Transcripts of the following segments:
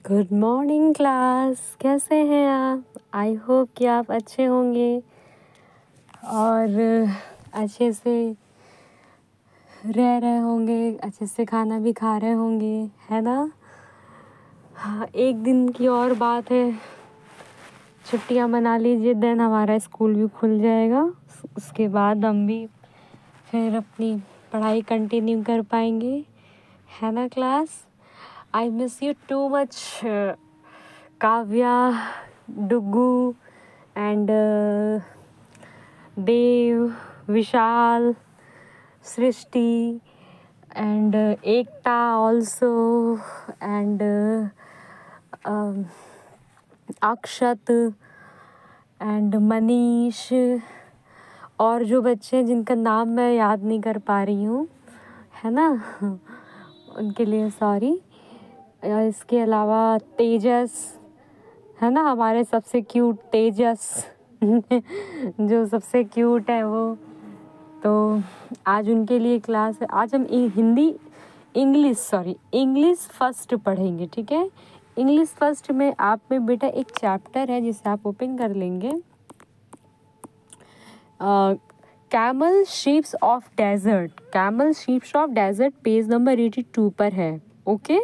Good morning class, कैसे हैं आप? आई होप कि आप अच्छे होंगे और अच्छे से रह रहे होंगे, अच्छे से खाना भी खा रहे होंगे, है ना? हाँ, एक दिन की और बात है, छुट्टियां मना लीजिए, देन हमारा स्कूल भी खुल जाएगा। उसके बाद हम भी फिर अपनी पढ़ाई कंटिन्यू कर पाएंगे, है ना class? I miss you too much, Kavya, Dugu and Dev, Vishal, Srishti and Ekta also and Akshat and Manish और जो बच्चे जिनका नाम मैं याद नहीं कर पा रही हूँ, है ना, उनके लिए सॉरी। इसके अलावा तेजस, है ना, हमारे सबसे क्यूट तेजस जो सबसे क्यूट है वो, तो आज उनके लिए क्लास है। आज हम इंग्लिश फर्स्ट पढ़ेंगे, ठीक है? इंग्लिश फर्स्ट में आप में बेटा एक चैप्टर है जिसे आप ओपन कर लेंगे, camel sheeps of desert, page number 82 पर है। ओके,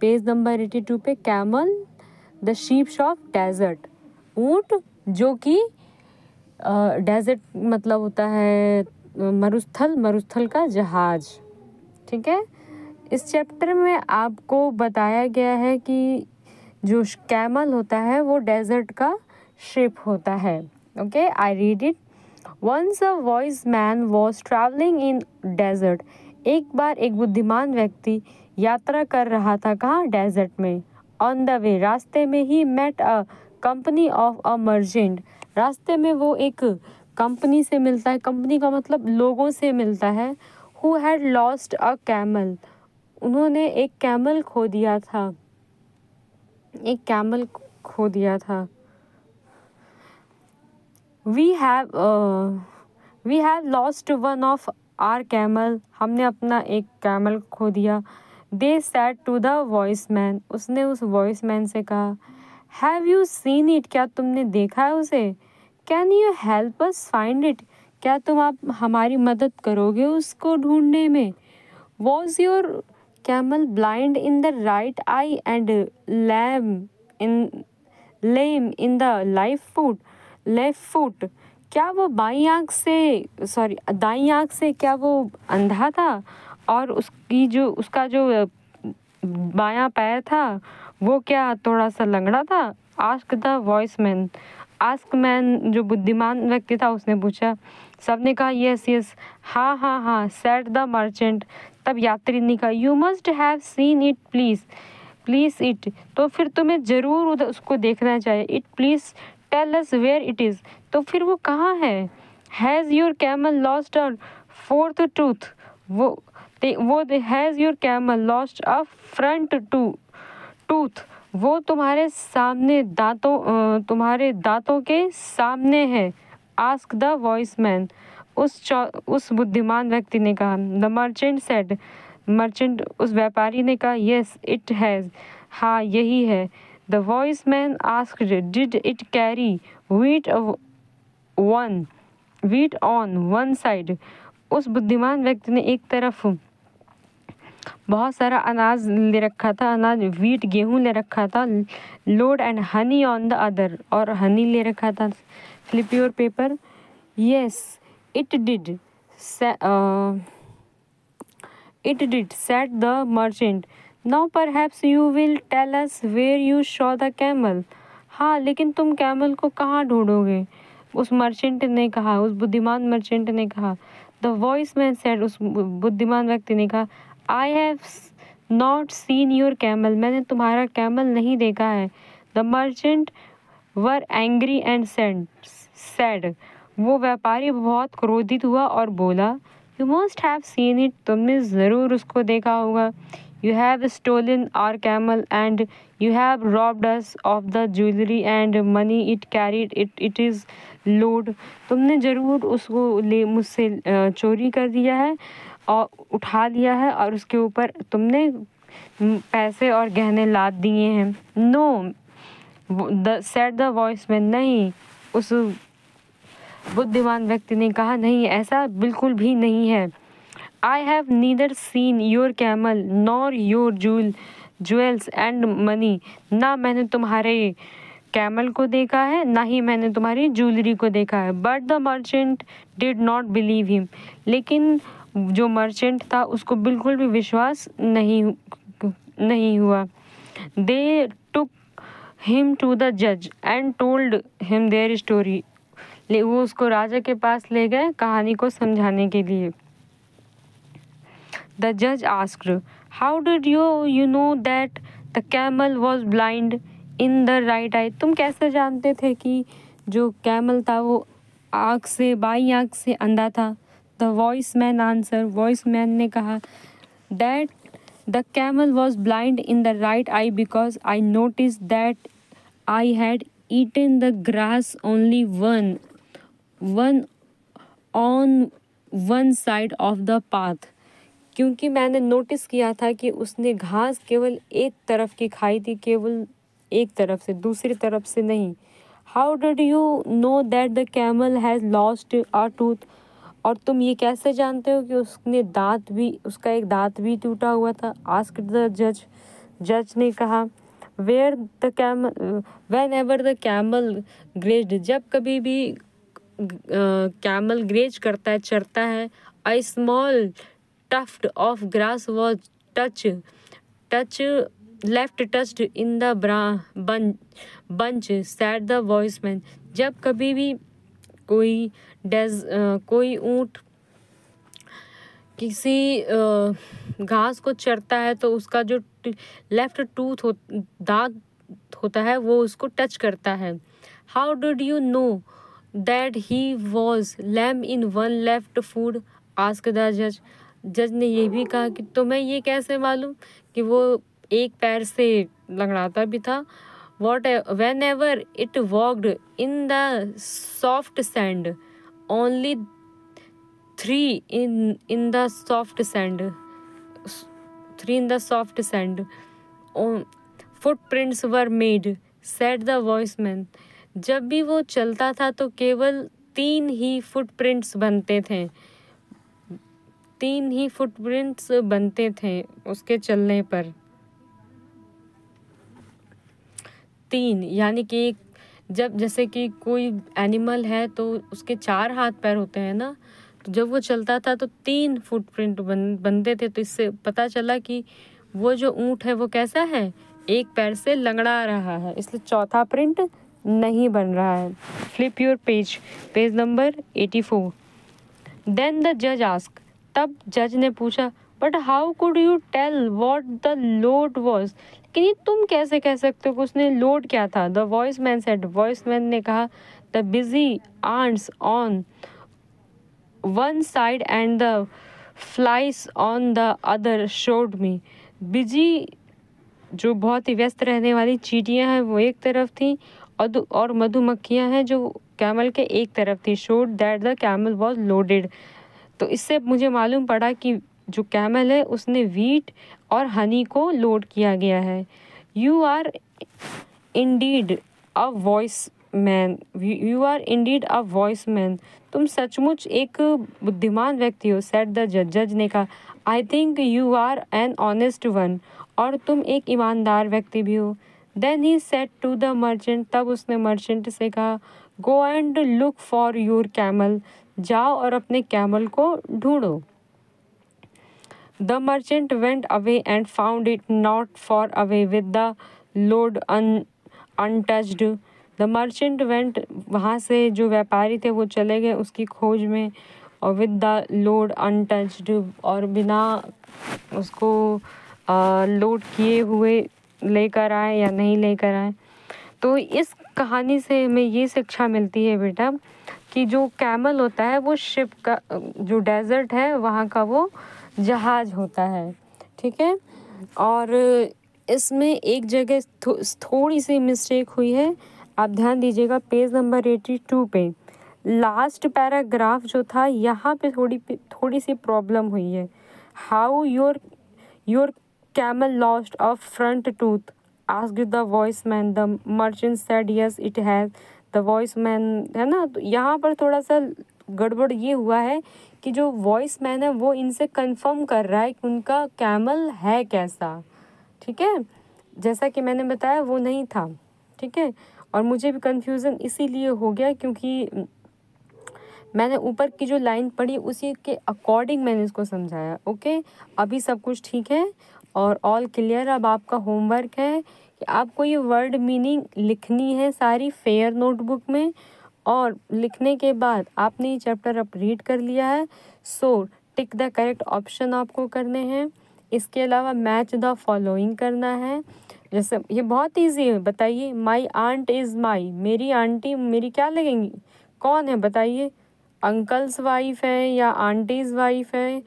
पेज नंबर 82 पे camel the sheeps of desert, ऊंट जो कि डेजर्ट मतलब होता है मरुस्थल का जहाज, ठीक है? इस चैप्टर में आपको बताया गया है कि जो कैमल होता है वो डेजर्ट का शिप होता है। Okay, I read it. Once a wise man was travelling in desert, एक बार एक बुद्धिमान व्यक्ति यात्रा कर रहा था, कहाँ? डेजर्ट में। ऑन द वे, रास्ते में ही met a company of a merchant, रास्ते में वो एक कंपनी से मिलता है, कंपनी का मतलब लोगों से मिलता है। Who had lost a camel, उन्होंने एक कैमल खो दिया था, एक कैमल खो दिया था। We have lost one of our camel, हमने अपना एक कैमल खो दिया। They said to the wise man, उसने उस वॉइसमैन से कहा, हैव यू सीन इट, क्या तुमने देखा है उसे? Can you help us find it, क्या तुम आप हमारी मदद करोगे उसको ढूंढने में? Was your camel blind in the right I and lame in the left foot, क्या वो दाई आँख से क्या वो अंधा था और उसका जो बायां पैर था वो क्या थोड़ा सा लंगड़ा था? आस्क द वॉइसमैन, आस्कमैन जो बुद्धिमान व्यक्ति था उसने पूछा। सबने कहा यस, हाँ, सेड द मर्चेंट, तब यात्री ने कहा, you must have seen it please it, तो फिर तुम्हें जरूर उधर उसको देखना चाहिए। It please tell us where it is, तो फिर वो कहाँ है? Has your camel lost a fourth tooth, वो has your camel lost a front tooth, वो तुम्हारे दांतों के सामने है। आस्क द वॉइसमैन, उस बुद्धिमान व्यक्ति ने कहा। द मर्चेंट सेड, मर्चेंट उस व्यापारी ने कहा, यस इट हैज़, हाँ यही है। The wise man asked, did it carry wheat on one side, उस बुद्धिमान व्यक्ति ने एक तरफ बहुत सारा अनाज ले रखा था, व्हीट गेहूं ले रखा था। Load and honey on the other, और हनी ले रखा था। Flip your paper. Yes it did said the merchant. Now perhaps you will tell us where you saw the camel, हाँ लेकिन तुम कैमल को कहाँ ढूंढोगे? उस मर्चेंट ने कहा, उस बुद्धिमान मर्चेंट ने कहा। द वॉइसमैन सेड, उस बुद्धिमान व्यक्ति ने कहा, I have not seen your camel, मैंने तुम्हारा कैमल नहीं देखा है। The merchant were angry and sad, वो व्यापारी बहुत क्रोधित हुआ और बोला, you must have seen it, तुमने ज़रूर उसको देखा होगा। You have stolen our camel and you have robbed us of the jewellery and money it carried, it is load, तुमने ज़रूर उसको मुझसे चोरी कर दिया है और उठा लिया है, और उसके ऊपर तुमने पैसे और गहने लाद दिए हैं। नो सेड द वॉइसमैन, नहीं, उस बुद्धिमान व्यक्ति ने कहा, नहीं, ऐसा बिल्कुल भी नहीं है। I have neither scene your camel nor your jewels and money, ना मैंने तुम्हारे कैमल को देखा है, ना ही मैंने तुम्हारी ज्वेलरी को देखा है। But the merchant did not believe him, लेकिन जो मर्चेंट था उसको बिल्कुल भी विश्वास नहीं हुआ। दे टुक हिम टू द जज and told him their story, वो उसको राजा के पास ले गए कहानी को समझाने के लिए। द जज asked, how did you know that the camel was blind in the right आई, तुम कैसे जानते थे कि जो कैमल था वो बाई आँख से अंधा था। द वॉइसमैन आंसर, वॉइसमैन ने कहा, that the camel was blind in the right eye because I notice that I had eaten the grass only one on one side of the path, क्योंकि मैंने नोटिस किया था कि उसने घास केवल एक तरफ की खाई थी, केवल एक तरफ से, दूसरी तरफ से नहीं। How did you know that the camel has lost a tooth, और तुम ये कैसे जानते हो कि उसका एक दांत भी टूटा हुआ था। आस्क्ड द जज ने कहा, when ever the camel grazed, जब कभी भी कैमल ग्रेज करता है, चरता है, a small tuft of grass was left touched in the bunch, said the voiceman, जब कभी भी कोई ऊंट किसी घास को चरता है तो उसका जो लेफ्ट दांत होता है वो उसको टच करता है। How did you know that he was lame in one left foot, ask the जज ने ये भी कहा कि तुम्हें ये कैसे मालूम कि वो एक पैर से लंगड़ाता भी था। When ever it walked in the soft sand, only 3 in the soft sand, 3 in the soft sand, footprints were made, said the voiceman, जब भी वो चलता था तो केवल 3 ही फुटप्रिंट्स बनते थे उसके चलने पर। 3 यानी कि जैसे कि कोई एनिमल है तो उसके 4 हाथ पैर होते हैं ना, तो जब वो चलता था तो 3 फुटप्रिंट बनते थे। तो इससे पता चला कि वो जो ऊंट है वो कैसा है, एक पैर से लंगड़ा रहा है, इसलिए चौथा प्रिंट नहीं बन रहा है। Flip your page number 84। Then the जज आस्क, तब जज ने पूछा, but how could you tell what the load was, लेकिन ये तुम कैसे कह सकते हो कि उसने लोड क्या था। द वॉइसमैन सेड, वॉइसमैन ने कहा, the busy ants on one side and the flies on the other showed me, busy जो बहुत ही व्यस्त रहने वाली चींटियां हैं वो एक तरफ थी और मधुमक्खियां हैं जो कैमल के एक तरफ थी। Showed that the camel was loaded, तो इससे मुझे मालूम पड़ा कि जो कैमल है उसने वीट और हनी को लोड किया गया है। You are indeed a wise man, तुम सचमुच एक बुद्धिमान व्यक्ति हो। सेड द जज ने कहा, I think you are an honest one, और तुम एक ईमानदार व्यक्ति भी हो। Then he said to the merchant, तब उसने मर्चेंट से कहा, go and look for your camel, जाओ और अपने कैमल को ढूंढो। The merchant went away and found it not far away with the load untouched. The merchant went, वहाँ से जो व्यापारी थे वो चले गए उसकी खोज में, और विद द लोड अनटच्ड, और बिना उसको लोड किए हुए लेकर आए या नहीं लेकर आए। तो इस कहानी से हमें ये शिक्षा मिलती है बेटा कि जो कैमल होता है वो शिप का, जो डेजर्ट है वहाँ का वो जहाज होता है, ठीक है। और इसमें एक जगह थोड़ी सी मिस्टेक हुई है, आप ध्यान दीजिएगा। पेज नंबर 82 पे लास्ट पैराग्राफ जो था यहाँ पे थोड़ी सी प्रॉब्लम हुई है। How your camel lost a front tooth? Asked the voice man. The merchant said yes it has. The voice man, है ना, तो यहाँ पर थोड़ा सा गड़बड़ ये हुआ है कि जो वॉइस मैन है वो इनसे कंफर्म कर रहा है कि उनका कैमल है कैसा, ठीक है। जैसा कि मैंने बताया वो नहीं था, ठीक है। और मुझे भी कन्फ्यूज़न इसीलिए हो गया क्योंकि मैंने ऊपर की जो लाइन पढ़ी उसी के अकॉर्डिंग मैंने इसको समझाया। ओके, अभी सब कुछ ठीक है और ऑल क्लियर। अब आपका होमवर्क है कि आपको ये वर्ड मीनिंग लिखनी है सारी फेयर नोटबुक में, और लिखने के बाद आपने ये चैप्टर अब रीड कर लिया है, सो टिक द करेक्ट ऑप्शन आपको करने हैं। इसके अलावा मैच द फॉलोइंग करना है। जैसे ये बहुत ईजी है, बताइए। माई आंट इज़ माई, मेरी आंटी मेरी क्या लगेंगी, कौन है बताइए। अंकल्स वाइफ है या आंटीज़ वाइफ है,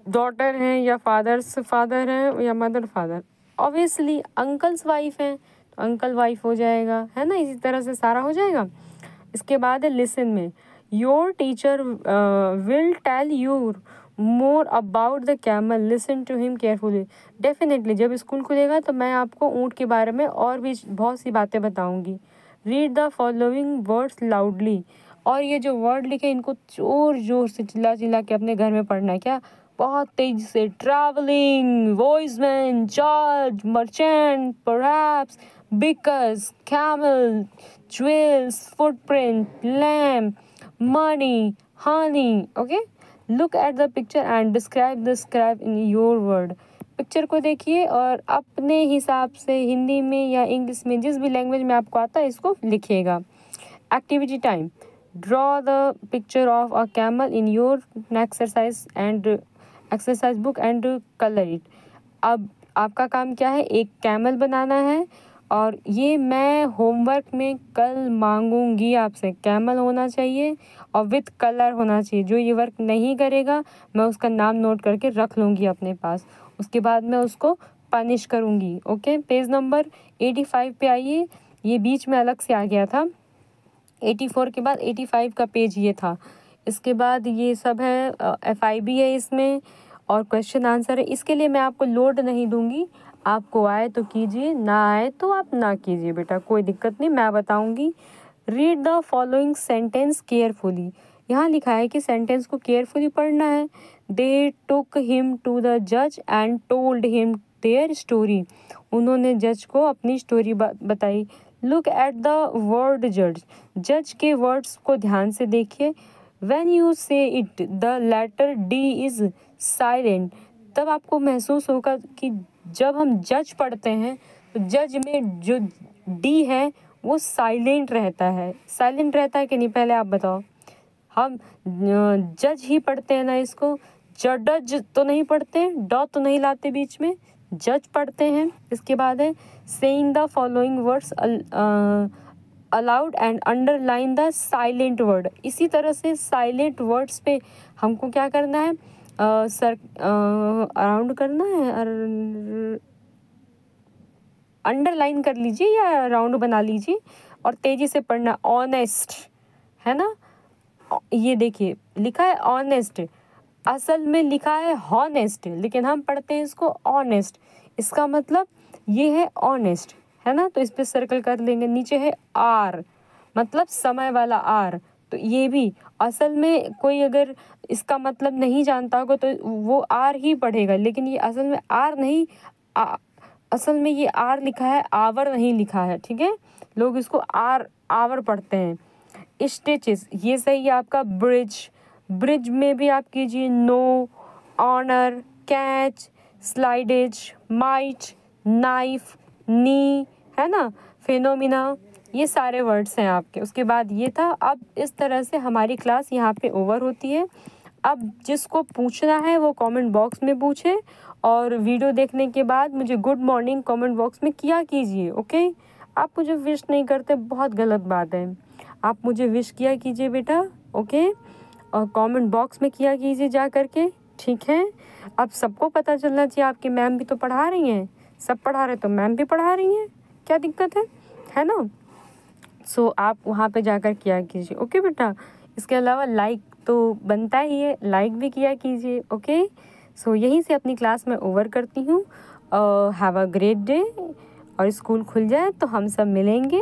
डॉटर है या फादर्स फादर है या mother father. Obviously uncle's wife है तो अंकल वाइफ हो जाएगा, है ना। इसी तरह से सारा हो जाएगा। इसके बाद है लिसन में, your teacher will tell you more about the camel, listen to him carefully. Definitely जब स्कूल खुलेगा तो मैं आपको ऊँट के बारे में और भी बहुत सी बातें बताऊंगी। Read the following words loudly, और ये जो वर्ड लिखे इनको जोर जोर से चिल्ला चिल्ला के अपने घर में पढ़ना है, क्या बहुत तेजी से। ट्रैवलिंग, वॉइसमैन, जज, merchant, perhaps, because, camel, jewels, footprint, lamp, money, honey. Okay, look at the picture and describe the scribe in your word. Picture को देखिए और अपने हिसाब से हिंदी में या इंग्लिश में जिस भी लैंग्वेज में आपको आता है इसको लिखिएगा। Activity time, draw the picture of a camel in your exercise and exercise book and colour it. अब आपका काम क्या है, एक कैमल बनाना है और ये मैं होमवर्क में कल मांगूंगी आपसे। कैमल होना चाहिए और विथ कलर होना चाहिए। जो ये वर्क नहीं करेगा मैं उसका नाम नोट करके रख लूँगी अपने पास, उसके बाद मैं उसको पनिश करूँगी। ओके, पेज नंबर 85 पे आइए। ये बीच में अलग से आ गया था, 84 के बाद 85 का पेज ये था। इसके बाद ये सब है, FIB है इसमें और क्वेश्चन आंसर है। इसके लिए मैं आपको लोड नहीं दूंगी, आपको आए तो कीजिए, ना आए तो आप ना कीजिए बेटा, कोई दिक्कत नहीं, मैं बताऊंगी। Read the following sentence carefully, यहाँ लिखा है कि सेंटेंस को केयरफुली पढ़ना है। दे टुक हिम टू द जज and told him their story, उन्होंने जज को अपनी स्टोरी बताई। लुक एट द वर्ड जज, जज के वर्ड्स को ध्यान से देखिए। When you say it the letter D is silent, तब आपको महसूस होगा कि जब हम जज पढ़ते हैं तो जज में जो डी है वो साइलेंट रहता है। साइलेंट रहता है कि नहीं, पहले आप बताओ। हम जज ही पढ़ते हैं ना इसको, जडज तो नहीं पढ़ते, डॉ तो नहीं लाते बीच में, जज पढ़ते हैं। इसके बाद है saying the following words allowed and underline the silent word. इसी तरह से साइलेंट वर्ड्स पे हमको क्या करना है, अराउंड करना है, अंडरलाइन कर लीजिए या राउंड बना लीजिए और तेजी से पढ़ना। ऑनेस्ट है ना, ये देखिए लिखा है ऑनेस्ट, असल में लिखा है हॉनेस्ट, लेकिन हम पढ़ते हैं इसको ऑनेस्ट। इसका मतलब ये है ऑनेस्ट, है ना, तो इस पे सर्कल कर लेंगे। नीचे है आर, मतलब समय वाला आर, तो ये भी असल में कोई अगर इसका मतलब नहीं जानता होगा तो वो आर ही पढ़ेगा, लेकिन ये असल में आर नहीं, असल में ये आर लिखा है, आवर नहीं लिखा है, ठीक है। लोग इसको आवर पढ़ते हैं। स्टिचेस, ये सही है आपका। ब्रिज, ब्रिज में भी आप कीजिए know, honour, catch, sledge, might, knife, knee, है ना, फिनोमिना, ये सारे वर्ड्स हैं आपके। उसके बाद ये था। अब इस तरह से हमारी क्लास यहाँ पे ओवर होती है। अब जिसको पूछना है वो कमेंट बॉक्स में पूछे और वीडियो देखने के बाद मुझे गुड मॉर्निंग कमेंट बॉक्स में किया कीजिए। ओके, आप मुझे विश नहीं करते, बहुत गलत बात है। आप मुझे विश किया कीजिए बेटा, ओके, और कमेंट बॉक्स में किया कीजिए जा करके, ठीक है। अब सबको पता चलना चाहिए, आपकी मैम भी तो पढ़ा रही हैं, सब पढ़ा रहे तो मैम भी पढ़ा रही हैं, क्या दिक्कत है ना। सो आप वहाँ पे जाकर किया कीजिए, ओके बेटा। इसके अलावा लाइक तो बनता ही है, लाइक भी किया कीजिए, ओके। सो यहीं से अपनी क्लास में ओवर करती हूँ हैव अ ग्रेट डे, और स्कूल खुल जाए तो हम सब मिलेंगे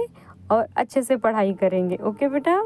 और अच्छे से पढ़ाई करेंगे। ओके बेटा।